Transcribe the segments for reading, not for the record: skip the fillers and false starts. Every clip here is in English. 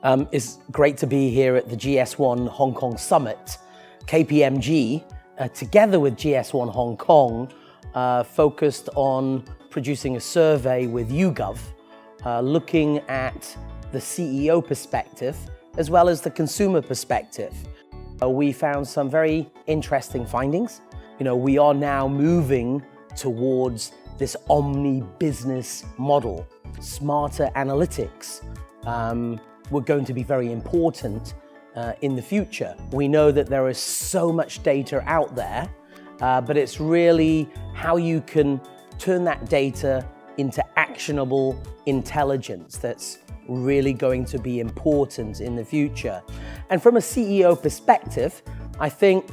It's great to be here at the GS1 Hong Kong Summit. KPMG, together with GS1 Hong Kong, focused on producing a survey with YouGov, looking at the CEO perspective as well as the consumer perspective. We found some very interesting findings. We are now moving towards this omni-business model. Smarter analytics were going to be very important in the future. We know that there is so much data out there, but it's really how you can turn that data into actionable intelligence that's really going to be important in the future. And from a CEO perspective, I think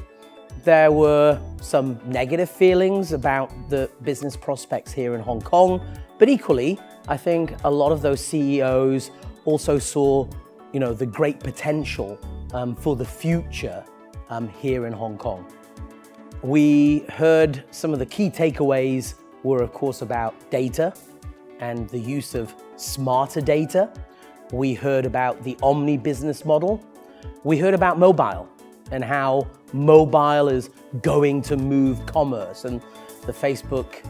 there were some negative feelings about the business prospects here in Hong Kong, but equally, I think a lot of those CEOs also saw, the great potential for the future here in Hong Kong. We heard some of the key takeaways were, of course, about data and the use of smarter data. We heard about the omni-business model. We heard about mobile and how mobile is going to move commerce. And the Facebook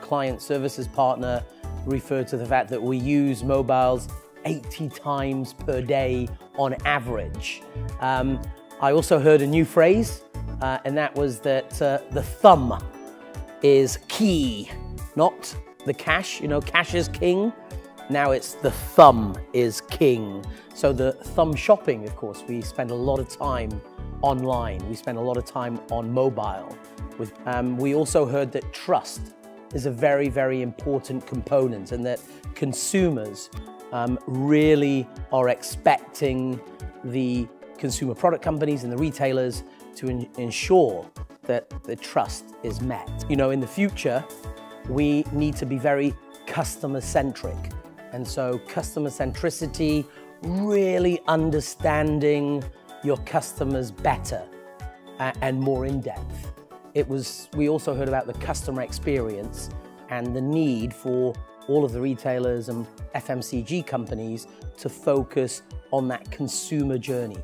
client services partner referred to the fact that we use mobiles 80 times per day on average. I also heard a new phrase, and that was that the thumb is key, not the cash. Cash is king. Now it's the thumb is king. So the thumb shopping, of course, we spend a lot of time online. We spend a lot of time on mobile. We also heard that trust is a very, very important component, and that consumers really are expecting the consumer product companies and the retailers to ensure that the trust is met. In the future, we need to be very customer-centric. And so customer centricity, really understanding your customers better and more in depth. We also heard about the customer experience and the need for all of the retailers and FMCG companies to focus on that consumer journey.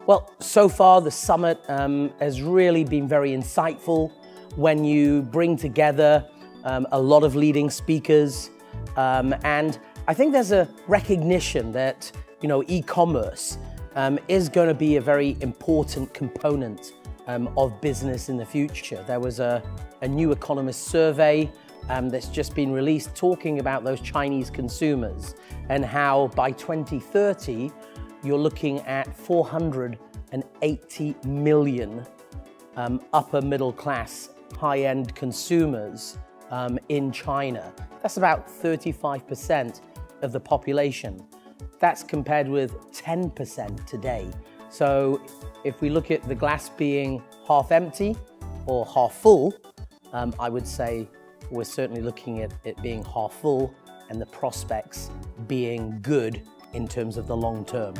Well, so far the summit has really been very insightful when you bring together a lot of leading speakers. And I think there's a recognition that, e-commerce is going to be a very important component of business in the future. There was a new Economist survey that's just been released talking about those Chinese consumers and how by 2030, you're looking at 480 million upper middle class, high-end consumers in China. That's about 35% of the population. That's compared with 10% today. So if we look at the glass being half empty or half full, I would say we're certainly looking at it being half full and the prospects being good in terms of the long term.